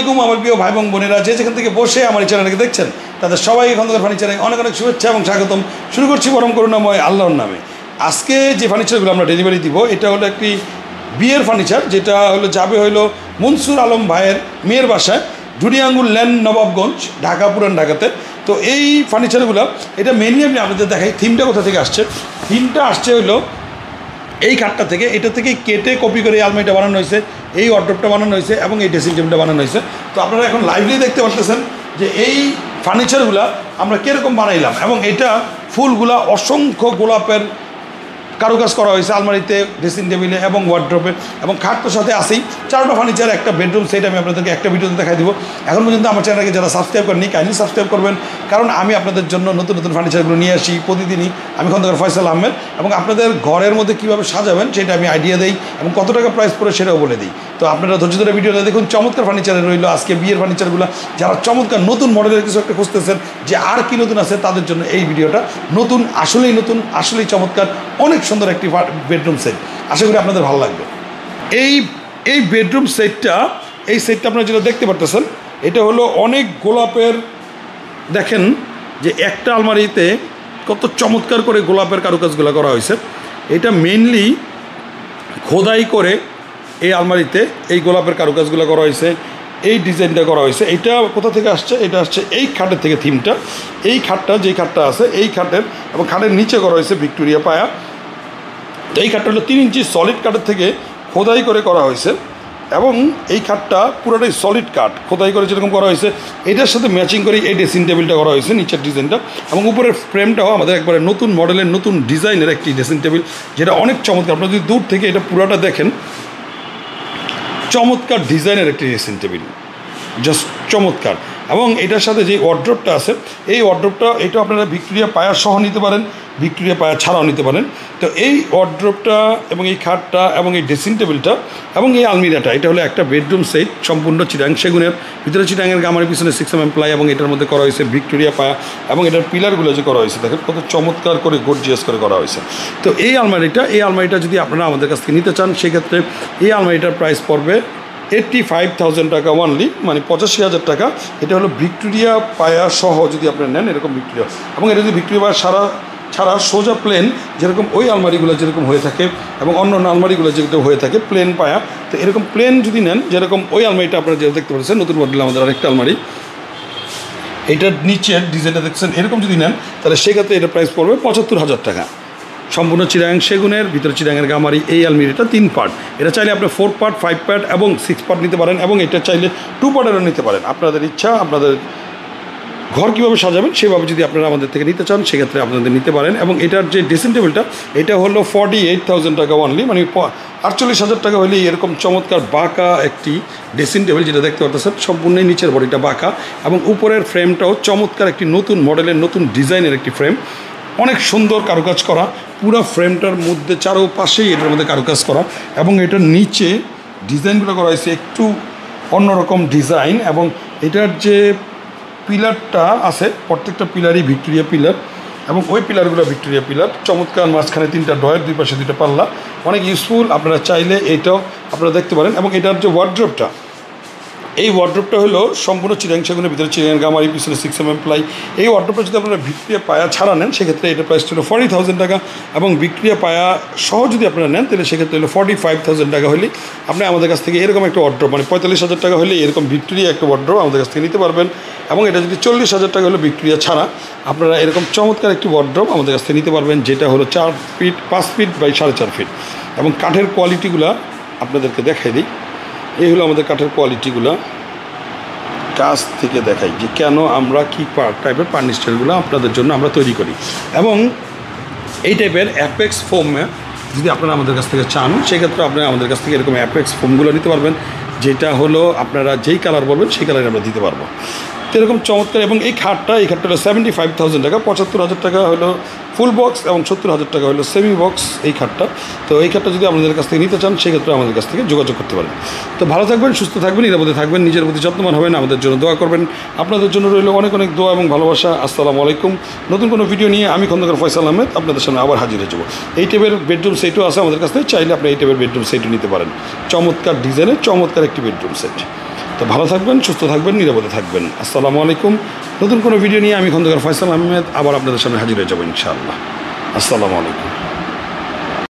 আলাইকুম আমার প্রিয় ভাই এবং বোনেরা, যেখান থেকে বসে আমার এই চ্যানেলকে দেখছেন তাদের সবাই খন্দকার ফার্নিচারে অনেক অনেক শুভেচ্ছা এবং স্বাগতম। শুরু করছি পরম করুণাময় আল্লাহর নামে। আজকে যে ফার্নিচারগুলো আমরা ডেলিভারি দিব, এটা হলো একটি বিয়ের ফার্নিচার, যেটা হলো যাবে হলো মনসুর আলম ভাইয়ের মেয়ের বাসায়, জুনিয়াঙ্গুল ল্যান্ড, নবাবগঞ্জ, ঢাকা, পুরান ঢাকাতে। তো এই ফার্নিচারগুলো এটা মেনলি আমি আপনাদের দেখাই। থিমটা কোথা থেকে আসছে? থিমটা আসছে হলো এই খাটটা থেকে, এটা থেকে কেটে কপি করে এই আলমারিটা বানানো হয়েছে, এই ওয়ার্ড্রপটা বানানো হয়েছে এবং এই ড্রেসিং টেবিলটা বানানো হয়েছে। তো আপনারা এখন লাইভলি দেখতে পাচ্ছেন যে এই ফার্নিচারগুলো আমরা কীরকম বানাইলাম, এবং এটা ফুলগুলা অসংখ্য গোলাপের কারুকাজ করা হয়েছে আলমারিতে, ড্রেসিং টেবিলে এবং ওয়ার্ড্রপে, এবং খাটটার সাথে আসেই 4টা ফার্নিচার, একটা বেডরুম সেট আমি আপনাদেরকে একটা ভিডিওতে দেখাই দিব। এখন পর্যন্ত আমার চ্যানেলকে যারা সাবস্ক্রাইব করেনি কাইন্ডলি সাবস্ক্রাইব করবেন, কারণ আমি আপনাদের জন্য নতুন নতুন ফার্নিচারগুলো নিয়ে আসি প্রতিদিনই। আমি খন্দকার ফয়সাল আহমেদ, এবং আপনাদের ঘরের মধ্যে কীভাবে সাজাবেন সেটা আমি আইডিয়া দিই, এবং কত টাকা প্রাইস পড়ে সেটাও বলে দিই। তো আপনারা ধৈর্য ধরে ভিডিওটা দেখুন। চমৎকার ফার্নিচারে রইল আজকে বিয়ের ফার্নিচারগুলো। যারা চমৎকার নতুন মডেলের কিছু একটা খুঁজতেছেন যে আর কি নতুন আছে, তাদের জন্য এই ভিডিওটা নতুন, আসলেই চমৎকার, অনেক সুন্দর একটি বেডরুম সেট। আশা করি আপনাদের ভালো লাগবে। এই বেডরুম সেটটা, এই সেটটা আপনারা যেটা দেখতে পারতেছেন, এটা হলো অনেক গোলাপের, দেখেন যে একটা আলমারিতে কত চমৎকার করে গোলাপের কারুকাজগুলো করা হয়েছে। এটা মেইনলি খোদাই করে এই আলমারিতে এই গোলাপের কারুকাজগুলো করা হয়েছে, এই ডিজাইনটা করা হয়েছে। এটা কোথা থেকে আসছে? এটা আসছে এই খাটের থেকে। থিমটা এই খাটটা, যেই খাটটা আছে এই খাটের, এবং খাটের নিচে করা হয়েছে ভিক্টোরিয়া পায়া। তো এই খাটটা হলো 3 ইঞ্চি সলিড কাঠের থেকে খোদাই করে করা হয়েছে, এবং এই খাটটা পুরোটাই সলিড কাঠ খোদাই করে যেরকম করা হয়েছে, এটার সাথে ম্যাচিং করে এই ড্রেসিং টেবিলটা করা হয়েছে, নিচের ডিজাইনটা, এবং উপরের ফ্রেমটাও আমাদের একবারে নতুন মডেলের, নতুন ডিজাইনের একটি ড্রেসিং টেবিল, যেটা অনেক চমৎকার। আপনারা যদি দূর থেকে এটা পুরোটা দেখেন, চমৎকার ডিজাইনের একটি ড্রেসিং টেবিল, জাস্ট চমৎকার। এবং এটার সাথে যে ওয়ার্ড্রপটা আছে, এই ওয়ার্ড্রপটা এটা আপনারা ভিক্টোরিয়া পায়া সহ নিতে পারেন, ভিক্টোরিয়া পায়া ছাড়াও নিতে পারেন। তো এই ওয়ার্ড্রপটা এবং এই খাটটা এবং এই ড্রেসিং টেবিলটা এবং এই আলমিরাটা, এটা হলো একটা বেডরুম সেট, সম্পূর্ণ চিটাং সেগুনের ভিতরে, চিটাঙের গামারের পিছনে 6 mm প্লাই, এবং এটার মধ্যে করা হয়েছে ভিক্টোরিয়া পায়া, এবং এটার পিলারগুলো যে করা হয়েছে দেখেন কত চমৎকার করে গর্জিয়াস করে করা হয়েছে। তো এই আলমারিটা যদি আপনারা আমাদের কাছ থেকে নিতে চান, সেক্ষেত্রে এই আলমারিটার প্রাইস পড়বে 85,000 টাকা ওয়ানলি, মানে 85,000 টাকা। এটা হলো ভিক্টোরিয়া পায়া সহ যদি আপনারা নেন, এরকম ভিক্টোরিয়া, এবং এটা যদি ভিক্টোরিয়া পায়া ছাড়া সোজা প্লেন, যেরকম ওই আলমারিগুলো যেরকম হয়ে থাকে, এবং অন্য আলমারিগুলো যেগুলো হয়ে থাকে প্লেন পায়া, তো এরকম প্লেন যদি নেন, যেরকম ওই আলমারিটা আপনারা যেটা দেখতে পাচ্ছেন নতুন মডেল আমাদের আরেকটা আলমারি, এইটার নিচের ডিজাইনটা দেখছেন, এরকম যদি নেন তাহলে সেক্ষেত্রে এটা প্রাইস পড়বে 75,000 টাকা। সম্পূর্ণ চিটাং সেগুনের ভিতরে, চিটাঙের গামারি, এই আলমিরিটা 3 পার্ট। এটা চাইলে আপনি 4 পার্ট, 5 পার্ট এবং 6 পার্ট নিতে পারেন, এবং এটা চাইলে 2 পার্টেরও নিতে পারেন। আপনাদের ইচ্ছা, আপনাদের ঘর কীভাবে সাজাবেন সেভাবে যদি আপনারা আমাদের থেকে নিতে চান, সেক্ষেত্রে আপনাদের নিতে পারেন। এবং এটার যে ড্রেসিং টেবিলটা, এটা হলো 48,000 টাকা ওয়ানলি, মানে 48,000 টাকা হলেই এরকম চমৎকার বাঁকা একটি ড্রেসিং টেবিল, যেটা দেখতে পাচ্ছেন সম্পূর্ণই নিচের বডিটা বাঁকা, এবং উপরের ফ্রেমটাও চমৎকার একটি নতুন মডেলের, নতুন ডিজাইনের একটি ফ্রেম, অনেক সুন্দর কারুকাজ করা। পুরো ফ্রেমটার মধ্যে চারোপাশেই এটার মধ্যে কারুকাজ করা, এবং এটার নিচে ডিজাইনগুলো করা হয়েছে একটু অন্যরকম ডিজাইন। এবং এটার যে পিলারটা আছে, প্রত্যেকটা পিলারই ভিক্টোরিয়া পিলার, এবং ওই পিলারগুলো ভিক্টোরিয়া পিলার, চমৎকার। মাঝখানে 3টা ডয়ার, 2 পাশে 2টা পাল্লা, অনেক ইউজফুল। আপনারা চাইলে এইটাও আপনারা দেখতে পারেন। এবং এটার যে ওয়ার্ড্রপটা, এই ওয়ার্ড্রপটা হলো সম্পূর্ণ চিটাং সেগুনের ভিতরে, চিটাঙের গামারি পিছনে 6 mm প্লাই। এই ওয়ার্ড্রপটা যদি আপনারা ভিক্টোরিয়া পায়া ছাড়া নেন, সেক্ষেত্রে এটা প্রাইস ছিল 40,000 টাকা, এবং ভিক্টোরিয়া পায়া সহ যদি আপনারা নেন, তাহলে সেক্ষেত্রে হলো 45,000 টাকা হলে আপনি আমাদের কাছ থেকে এরকম একটা ওয়ার্ড্রপ, মানে 45,000 টাকা হলে এরকম ভিক্টোরিয়া একটা ওয়ার্ড্রপ আমাদের কাছ থেকে নিতে পারবেন। এবং এটা যদি 40,000 টাকা হলো ভিক্টোরিয়া ছাড়া, আপনারা এরকম চমৎকার একটি ওয়ার্ড্রপ আমাদের কাছ থেকে নিতে পারবেন, যেটা হলো 4 ফিট 5 ফিট বাই 4.5 ফিট। এবং কাঠের কোয়ালিটিগুলো আপনাদেরকে দেখাই দিই। এই হলো আমাদের কাঠের কোয়ালিটিগুলো, কাছ থেকে দেখাই যে কেন আমরা কী টাইপের ফার্নিচারগুলো আপনাদের জন্য আমরা তৈরি করি। এবং এই টাইপের অ্যাপেক্স ফোমে যদি আপনারা আমাদের কাছ থেকে চান, সেক্ষেত্রে আপনারা আমাদের কাছ থেকে এরকম অ্যাপেক্স ফোমগুলো নিতে পারবেন, যেটা হলো আপনারা যেই কালার বলবেন সেই কালারে আমরা দিতে পারবো। তো এরকম চমৎকার। এবং এই খাটটা হলো 75,000 টাকা, 75,000 টাকা হলো ফুল বক্স, এবং 70,000 টাকা হলো সেমি বক্স এই খাটটা। তো এই খাটটা যদি আমাদের কাছ থেকে নিতে চান, সেক্ষেত্রে আমাদের কাছ থেকে যোগাযোগ করতে পারেন। তো ভালো থাকবেন, সুস্থ থাকবেন, নিরাপদে থাকবেন, নিজের প্রতি যত্নবান হবেন, আমাদের জন্য দোয়া করবেন। আপনাদের জন্য রইল অনেক অনেক দোয়া এবং ভালোবাসা। আসসালামু আলাইকুম। নতুন কোনো ভিডিও নিয়ে আমি খন্দকার ফয়সাল আহমেদ আপনাদের সামনে আবার হাজির হয়ে যাবো। এই টাইপের বেডরুম সেটও আছে আমাদের কাছ থেকে, চাইলে আপনি এই টাইপের বেডরুম সেটও নিতে পারেন। চমৎকার ডিজাইনের চমৎকার একটি বেডরুম সেট। তো ভালো থাকবেন, সুস্থ থাকবেন, নিরাপদে থাকবেন। আসসালামু আলাইকুম। নতুন কোনো ভিডিও নিয়ে আমি খন্দকার ফয়সাল আহমেদ আবার আপনাদের সামনে হাজির হয়ে যাবো ইনশাআল্লাহ। আসসালামু আলাইকুম।